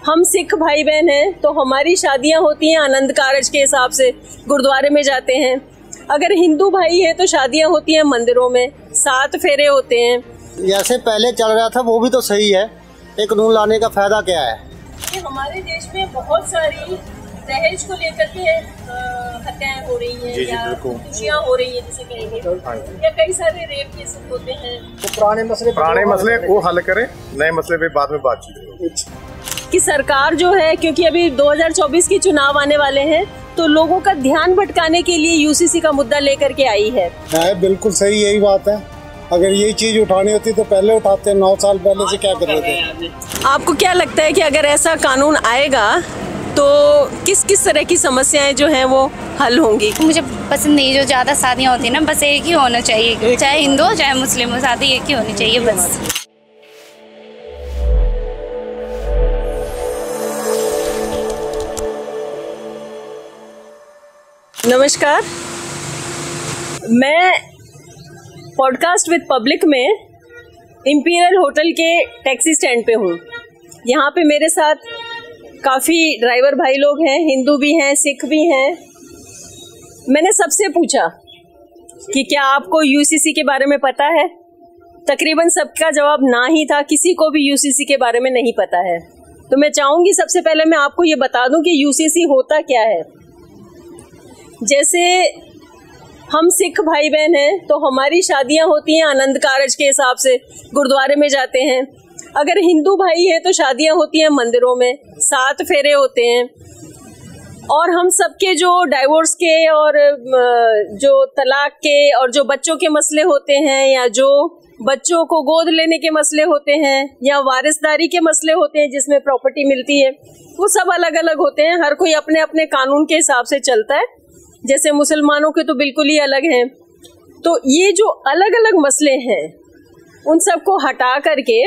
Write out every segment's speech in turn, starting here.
हम सिख भाई बहन हैं तो हमारी शादियां होती हैं आनंद कारज के हिसाब से, गुरुद्वारे में जाते हैं। अगर हिंदू भाई है तो शादियां होती हैं मंदिरों में, 7 फेरे होते हैं। जैसे पहले चल रहा था वो भी तो सही है, एक कानून लाने का फायदा क्या है? हमारे देश में बहुत सारी दहेज को लेकर के हत्याएं हो रही हैं या खुशियां हो रही हैं जिसे कहेंगे, या कई सारे रेप केस होते हैं। तो पुराने मसले वो हल करें, नए मसले पे बाद में बातचीत कि सरकार जो है, क्योंकि अभी 2024 की चुनाव आने वाले हैं तो लोगों का ध्यान भटकाने के लिए यूसीसी का मुद्दा लेकर के आई है। बिल्कुल सही, यही बात है। अगर यही चीज उठानी होती तो पहले उठाते, 9 साल पहले से क्या कर रहे थे। आपको क्या लगता है कि अगर ऐसा कानून आएगा तो किस किस तरह की समस्याएं जो हैं वो हल होंगी? मुझे पसंद नहीं जो ज़्यादा शादियाँ होती है ना, बस एक ही होना चाहिए, चाहे हिंदू हो चाहे मुस्लिम हो, शादी एक ही होनी चाहिए बस। नमस्कार, मैं पॉडकास्ट विद पब्लिक में इंपीरियल होटल के टैक्सी स्टैंड पे हूँ। यहाँ पे मेरे साथ काफ़ी ड्राइवर भाई लोग हैं, हिंदू भी हैं, सिख भी हैं। मैंने सबसे पूछा कि क्या आपको यूसीसी के बारे में पता है? तकरीबन सबका जवाब ना ही था, किसी को भी यूसीसी के बारे में नहीं पता है। तो मैं चाहूँगी सबसे पहले मैं आपको ये बता दूँ कि यूसीसी होता क्या है। जैसे हम सिख भाई बहन हैं तो हमारी शादियां होती हैं आनंद कारज के हिसाब से, गुरुद्वारे में जाते हैं। अगर हिंदू भाई है तो शादियां होती हैं मंदिरों में, 7 फेरे होते हैं। और हम सबके जो डाइवोर्स के और जो तलाक के और जो बच्चों के मसले होते हैं, या जो बच्चों को गोद लेने के मसले होते हैं, या वारिसदारी के मसले होते हैं जिसमें प्रॉपर्टी मिलती है, वो सब अलग अलग होते हैं। हर कोई अपने अपने कानून के हिसाब से चलता है। जैसे मुसलमानों के तो बिल्कुल ही अलग हैं। तो ये जो अलग अलग मसले हैं उन सबको हटा करके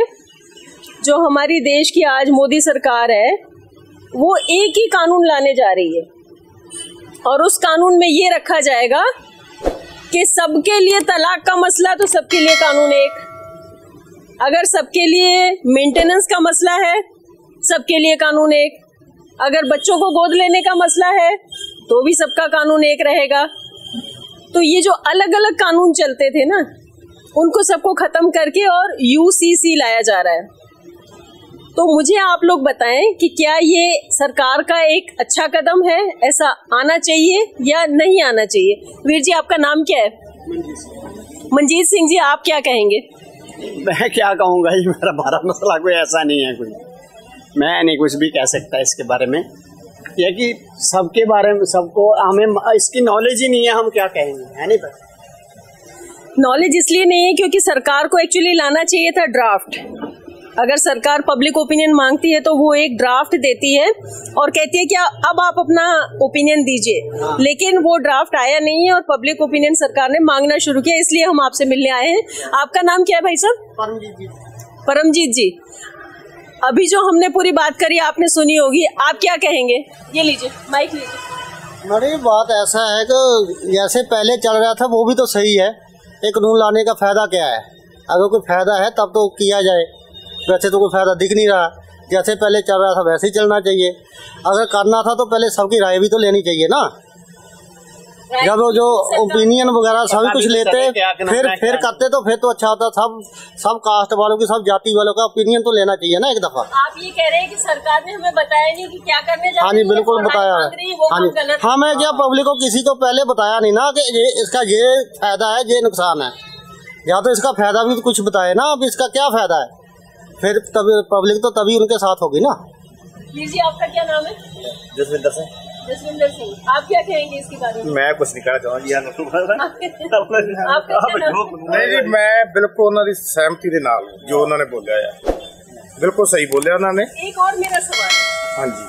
जो हमारी देश की आज मोदी सरकार है वो एक ही कानून लाने जा रही है, और उस कानून में ये रखा जाएगा कि सबके लिए तलाक का मसला तो सबके लिए कानून एक, अगर सबके लिए मेंटेनेंस का मसला है सबके लिए कानून एक, अगर बच्चों को गोद लेने का मसला है तो भी सबका कानून एक रहेगा। तो ये जो अलग अलग कानून चलते थे ना, उनको सबको खत्म करके और यूसीसी लाया जा रहा है। तो मुझे आप लोग बताएं कि क्या ये सरकार का एक अच्छा कदम है, ऐसा आना चाहिए या नहीं आना चाहिए? वीर जी, आपका नाम क्या है? मंजीत सिंह जी, आप क्या कहेंगे? मैं क्या कहूँगा, ये मेरा भारत मसला कोई ऐसा नहीं है, कोई मैं नहीं कुछ भी कह सकता इसके बारे में। यह कि सबके बारे में सबको, हमें इसकी नॉलेज ही नहीं है, हम क्या कहेंगे, है नहीं पता। नॉलेज इसलिए नहीं है क्योंकि सरकार को एक्चुअली लाना चाहिए था ड्राफ्ट। अगर सरकार पब्लिक ओपिनियन मांगती है तो वो एक ड्राफ्ट देती है और कहती है कि अब आप अपना ओपिनियन दीजिए, लेकिन वो ड्राफ्ट आया नहीं है और पब्लिक ओपिनियन सरकार ने मांगना शुरू किया। इसलिए हम आपसे मिलने आए हैं। आपका नाम क्या है भाई साहब? परमजीत जी। अभी जो हमने पूरी बात करी आपने सुनी होगी, आप क्या कहेंगे? ये लीजिए, माइक लीजिए। मेरी बात ऐसा है कि जैसे पहले चल रहा था वो भी तो सही है, एक कानून लाने का फायदा क्या है? अगर कोई फायदा है तब तो किया जाए, वैसे तो कोई फायदा दिख नहीं रहा। जैसे पहले चल रहा था वैसे ही चलना चाहिए। अगर करना था तो पहले सबकी राय भी तो लेनी चाहिए ना। जब जो ओपिनियन वगैरह सभी कुछ लेते फिर करते तो फिर तो अच्छा होता। सब कास्ट वालों की, सब जाति वालों का ओपिनियन तो लेना चाहिए ना एक दफा। आप ये कह रहे हैं कि सरकार ने हमें बताया नहीं कि क्या करने जा रही है? हाँ जी, बिल्कुल बताया है। हाँ जी, हाँ, मैं क्या पब्लिक को किसी को पहले बताया नहीं ना कि इसका ये फायदा है, ये नुकसान है। या तो इसका फायदा भी कुछ बताए ना, अब इसका क्या फायदा है, फिर तभी पब्लिक तो तभी उनके साथ होगी ना। जी, आपका क्या नाम है? जसविंदर सिंह। जसविंदर सिंह, आप क्या कहेंगे इसके बारे में? मैं कुछ नहीं कहना चाहूँगा। नहीं जी, मैं बिल्कुल उन्होंने सहमति के नाल जो उन्होंने बोलिया है, बिल्कुल सही बोलिया उन्होंने। एक और मेरा सवाल है। हाँ जी,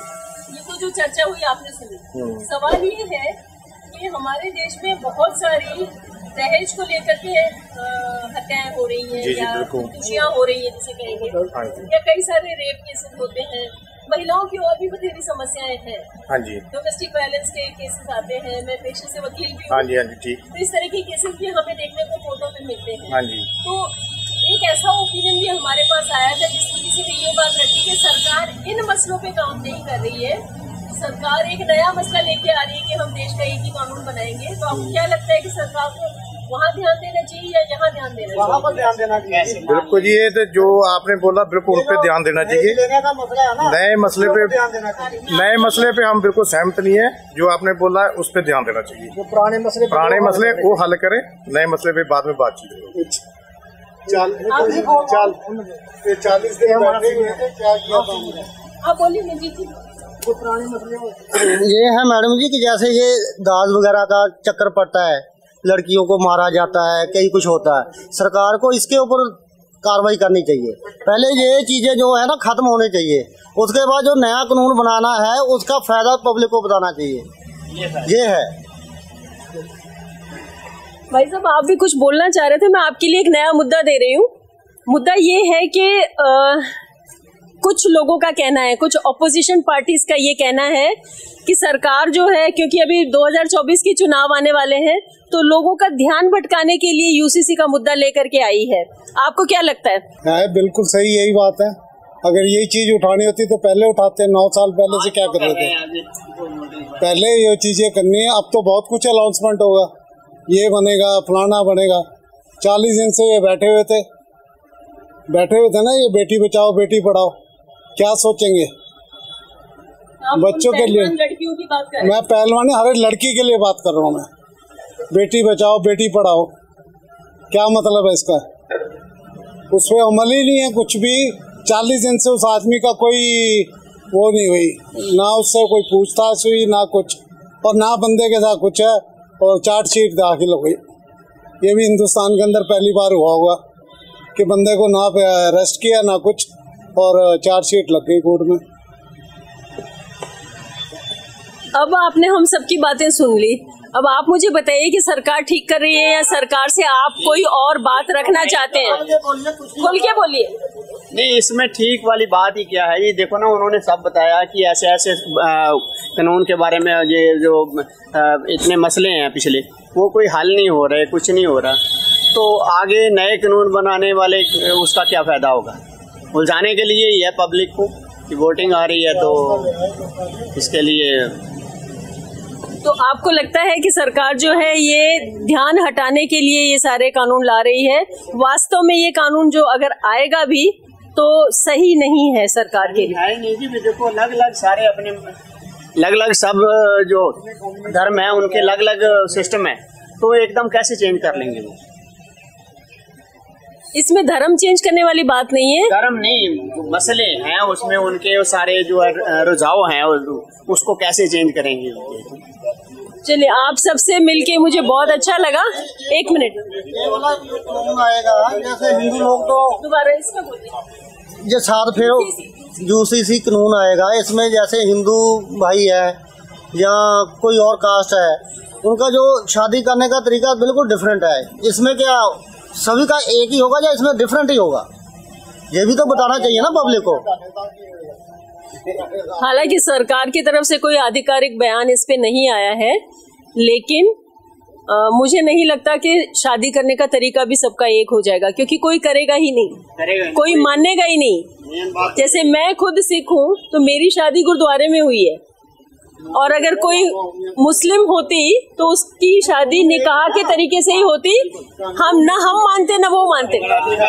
ये तो जो चर्चा हुई आपने सुनी, सवाल ये है कि हमारे देश में बहुत सारी दहेज को लेकर के हत्याएं हो रही हैं या खुशियां हो रही हैं जिसे कहेंगे, या कई सारे रेप केसेस होते हैं। महिलाओं की और भी बथेरी समस्याएं हैं। हाँ जी, डोमेस्टिक वायलेंस के केसेस आते हैं। मैं पेशे से वकील भी हूँ। हाँ जी, हाँ जी, ठीक। तो इस तरह के केसेस भी हमें देखने को फोटो में मिलते हैं। हाँ जी। तो एक ऐसा ओपिनियन भी हमारे पास आया था जिसमें किसी ने ये बात रखी कि सरकार इन मसलों पे काम नहीं कर रही है, सरकार एक नया मसला लेके आ रही है कि हम देश का एक ही कानून बनाएंगे। तो आपको क्या लगता है कि सरकार को वहाँ ध्यान देना चाहिए या यहाँ ध्यान देना चाहिए? वहाँ पर ध्यान देना चाहिए। बिल्कुल जी, ये तो जो आपने बोला बिल्कुल उन पे ध्यान देना चाहिए। नए मसले पे हम बिल्कुल सहमत नहीं है। जो आपने बोला है उस पे ध्यान देना चाहिए। पुराने मसले वो हल करें, नए मसले पे बाद में बातचीत करें। 40 दिन बैठे हुए थे, क्या किया था हमने? आप बोलिए मंजीत जी। ये है मैडम जी कि जैसे ये दाज वगैरह का चक्कर पड़ता है, लड़कियों को मारा जाता है, कई कुछ होता है, सरकार को इसके ऊपर कार्रवाई करनी चाहिए। पहले ये चीजें जो है ना खत्म होनी चाहिए, उसके बाद जो नया कानून बनाना है उसका फायदा पब्लिक को बताना चाहिए। ये है भाई साहब, आप भी कुछ बोलना चाह रहे थे, मैं आपके लिए एक नया मुद्दा दे रही हूँ। मुद्दा ये है कि कुछ लोगों का कहना है, कुछ ऑपोजिशन पार्टीज का ये कहना है कि सरकार जो है, क्योंकि अभी 2024 के चुनाव आने वाले हैं, तो लोगों का ध्यान भटकाने के लिए यूसीसी का मुद्दा लेकर के आई है। आपको क्या लगता है? बिल्कुल सही, यही बात है। अगर यही चीज उठानी होती तो पहले उठाते। 9 साल पहले से क्या कर रहे थे? पहले ये चीजें करनी है। अब तो बहुत कुछ अनाउंसमेंट होगा, ये बनेगा, फलाना बनेगा। 40 दिन से ये बैठे हुए थे ना, ये बेटी बचाओ बेटी पढ़ाओ, क्या सोचेंगे बच्चों के लिए? लड़कियों की बात कर रहे हैं। मैं पहलवानी हर लड़की के लिए बात कर रहा हूँ। मैं बेटी बचाओ बेटी पढ़ाओ, क्या मतलब है इसका? उस पर अमल ही नहीं है कुछ भी। 40 दिन से उस आदमी का कोई वो नहीं हुई, ना उससे कोई पूछताछ हुई, ना कुछ, और ना बंदे के साथ कुछ है, और चार्जशीट दाखिल हो गई। ये भी हिंदुस्तान के अंदर पहली बार हुआ होगा कि बंदे को ना अरेस्ट किया ना कुछ, और चार्जशीट लग गई कोर्ट में। अब आपने हम सबकी बातें सुन ली। अब आप मुझे बताइए कि सरकार ठीक कर रही है या सरकार से आप कोई और बात रखना चाहते हैं? खोल के बोलिए। नहीं, इसमें ठीक वाली बात ही क्या है? ये देखो ना, उन्होंने सब बताया कि ऐसे ऐसे कानून के बारे में, ये जो इतने मसले हैं पिछले, वो कोई हल नहीं हो रहे, कुछ नहीं हो रहा। तो आगे नए कानून बनाने वाले उसका क्या फायदा होगा? उलझाने के लिए ही है पब्लिक को कि वोटिंग आ रही है, तो इसके लिए। तो आपको लगता है कि सरकार जो है ये ध्यान हटाने के लिए ये सारे कानून ला रही है? वास्तव में ये कानून जो अगर आएगा भी तो सही नहीं है सरकार के लिए? है नहीं जी, देखो अलग अलग सारे अपने अलग अलग सब जो धर्म है उनके अलग अलग सिस्टम है, तो एकदम कैसे चेंज कर लेंगे वो? इसमें धर्म चेंज करने वाली बात नहीं है। धर्म नहीं, मसले हैं उसमें, उनके सारे जो रुझाव हैं उसको कैसे चेंज करेंगे? चलिए, आप सबसे मिलके मुझे बहुत अच्छा लगा। 1 मिनट, ये वाला कानून आएगा, जैसे हिंदू लोग तो दोबारा इसमें बोलिए। ये साथ फिर यूसीसी कानून आएगा, इसमें जैसे हिंदू भाई है या कोई और कास्ट है, उनका जो शादी करने का तरीका बिल्कुल डिफरेंट है। इसमें क्या सभी का एक ही होगा या इसमें डिफरेंट ही होगा? ये भी तो बताना चाहिए ना पब्लिक को। हालांकि सरकार की तरफ से कोई आधिकारिक बयान इस पे नहीं आया है, लेकिन मुझे नहीं लगता कि शादी करने का तरीका भी सबका एक हो जाएगा, क्योंकि कोई करेगा ही नहीं, कोई मानेगा ही नहीं। जैसे मैं खुद सिख हूँ तो मेरी शादी गुरुद्वारे में हुई है, और अगर कोई मुस्लिम होती तो उसकी शादी निकाह के तरीके से ही होती। हम मानते ना वो मानते,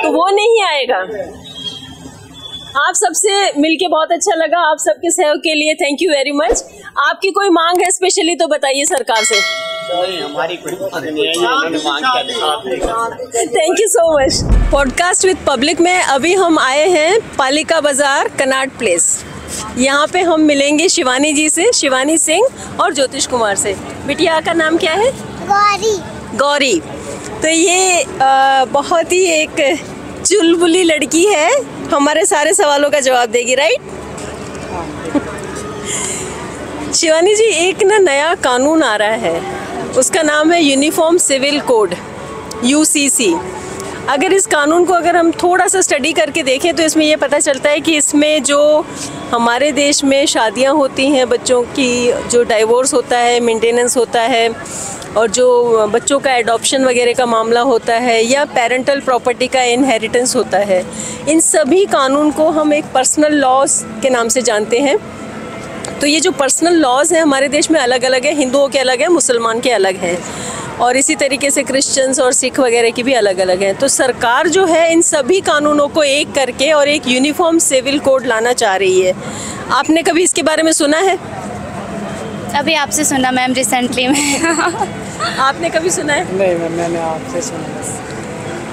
तो वो नहीं आएगा। आप सबसे मिलके बहुत अच्छा लगा। आप सबके सहयोग के लिए थैंक यू वेरी मच। आपकी कोई मांग है स्पेशली तो बताइए सरकार से। नहीं, हमारी कोई नहीं है, उन्होंने मांग किया। Thank you so much. Podcast with public में अभी हम आए हैं पालिका बाजार कनाट प्लेस। यहाँ पे हम मिलेंगे शिवानी जी से, शिवानी सिंह और ज्योतिष कुमार से। बिटिया का नाम क्या है? गौरी। तो ये बहुत ही एक चुलबुली लड़की है, हमारे सारे सवालों का जवाब देगी, राइट? शिवानी जी, एक नया कानून आ रहा है, उसका नाम है यूनिफॉर्म सिविल कोड, यूसीसी। अगर इस कानून को अगर हम थोड़ा सा स्टडी करके देखें तो इसमें ये पता चलता है कि इसमें जो हमारे देश में शादियां होती हैं, बच्चों की जो डाइवोर्स होता है, मेंटेनेंस होता है, और जो बच्चों का एडॉप्शन वगैरह का मामला होता है, या पेरेंटल प्रॉपर्टी का इनहेरिटेंस होता है, इन सभी कानून को हम एक पर्सनल लॉज के नाम से जानते हैं। तो ये जो पर्सनल लॉज हैं हमारे देश में अलग अलग है, हिंदुओं के अलग है, मुसलमान के अलग हैं, और इसी तरीके से क्रिश्चियंस और सिख वगैरह की भी अलग अलग हैं। तो सरकार जो है इन सभी कानूनों को एक करके और एक यूनिफॉर्म सिविल कोड लाना चाह रही है। आपने कभी इसके बारे में सुना है? अभी आपसे सुना मैम, रिसेंटली में। आपने कभी सुना है? नहीं मैम, मैंने आपसे सुना बस।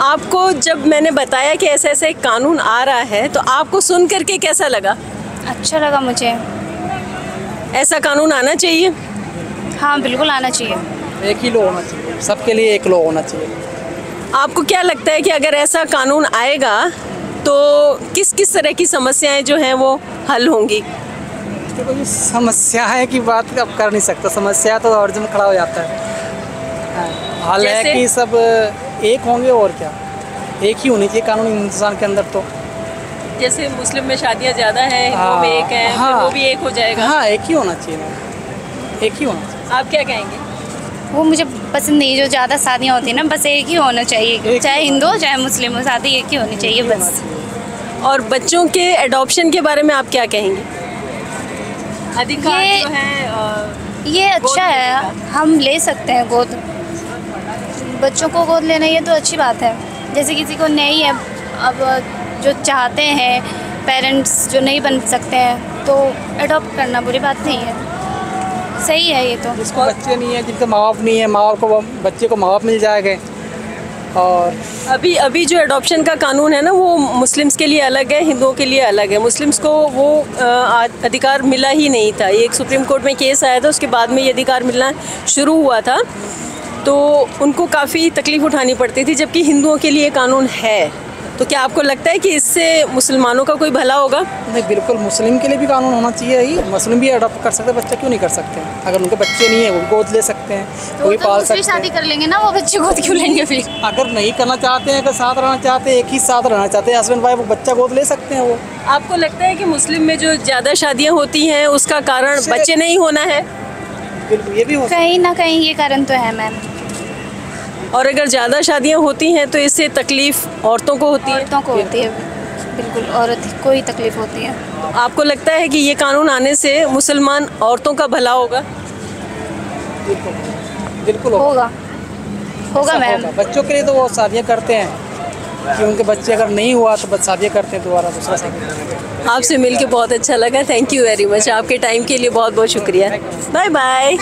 आपको जब मैंने बताया कि ऐसा ऐसा एक कानून आ रहा है तो आपको सुन करके कैसा लगा? अच्छा लगा मुझे। ऐसा कानून आना चाहिए? हाँ बिल्कुल आना चाहिए। एक ही लॉ होना चाहिए, सबके लिए एक लॉ होना चाहिए। आपको क्या लगता है कि अगर ऐसा कानून आएगा तो किस किस तरह की समस्याएं जो हैं वो हल होंगी? कोई समस्याएं की बात अब कर नहीं सकता, समस्या तो हर जम खड़ा हो जाता है। हल है कि सब एक होंगे, और क्या, एक ही होनी चाहिए कानून हिंदुस्तान के अंदर। तो जैसे मुस्लिम में शादियां ज़्यादा हैं, हिंदुओं में एक है, हाँ, फिर वो भी एक हो जाएगा। हाँ एक ही होना चाहिए, एक ही होना चाहिए। आप क्या कहेंगे? वो मुझे पसंद नहीं, जो ज़्यादा शादियाँ होती हैं ना, बस एक ही होना चाहिए, चाहे हिंदू हो चाहे मुस्लिम हो, शादी एक ही होनी चाहिए बस। और बच्चों के एडॉप्शन के बारे में आप क्या कहेंगे? अधिकार जो है ये अच्छा है, हम ले सकते हैं गोद, बच्चों को गोद लेना, ये तो अच्छी बात है। जैसे किसी को नहीं है, अब जो चाहते हैं पेरेंट्स जो नहीं बन सकते हैं तो एडॉप्ट करना बुरी बात नहीं है, सही है ये तो। जिसको बच्चे नहीं है, जिनके माँ बाप नहीं है, माँ बाप को, बच्चे को माँ बाप मिल जाएंगे। और अभी जो एडॉप्शन का कानून है ना, वो मुस्लिम्स के लिए अलग है, हिंदुओं के लिए अलग है। मुस्लिम्स को वो अधिकार मिला ही नहीं था। ये एक सुप्रीम कोर्ट में केस आया था, उसके बाद में ये अधिकार मिलना शुरू हुआ था, तो उनको काफ़ी तकलीफ़ उठानी पड़ती थी, जबकि हिंदुओं के लिए कानून है। तो क्या आपको लगता है कि इससे मुसलमानों का कोई भला होगा? नहीं, बिल्कुल मुस्लिम के लिए भी कानून होना चाहिए ही। मुस्लिम भी अडॉप्ट कर सकते हैं, बच्चा क्यों नहीं कर सकते हैं? अगर उनके बच्चे नहीं है वो गोद ले सकते हैं, वो भी पाल सकते हैं। शादी कर लेंगे ना, वो बच्चे गोद क्यों लेंगे फिर? अगर नहीं करना चाहते हैं, अगर साथ रहना चाहते हैं, एक ही साथ रहना चाहते हैं हस्बैंड वाइफ, वो बच्चा गोद ले सकते हैं। वो आपको लगता है कि मुस्लिम में जो ज़्यादा शादियाँ होती हैं उसका कारण बच्चे नहीं होना है? बिल्कुल, ये भी हो कहीं ना कहीं ये कारण तो है मैम। और अगर ज़्यादा शादियाँ होती हैं तो इससे तकलीफ़ औरतों को होती है? औरतों को होती है, बिल्कुल औरत को ही तकलीफ होती है। आपको लगता है कि ये कानून आने से मुसलमान औरतों का भला होगा? बिल्कुल होगा मैम। बच्चों के लिए तो वो शादियाँ करते हैं कि उनके बच्चे अगर नहीं हुआ तो शादियाँ करते हैं दोबारा दूसरा शादी। आपसे मिलके बहुत अच्छा लगा, थैंक यू वेरी मच। आपके टाइम के लिए बहुत बहुत शुक्रिया। Bye bye.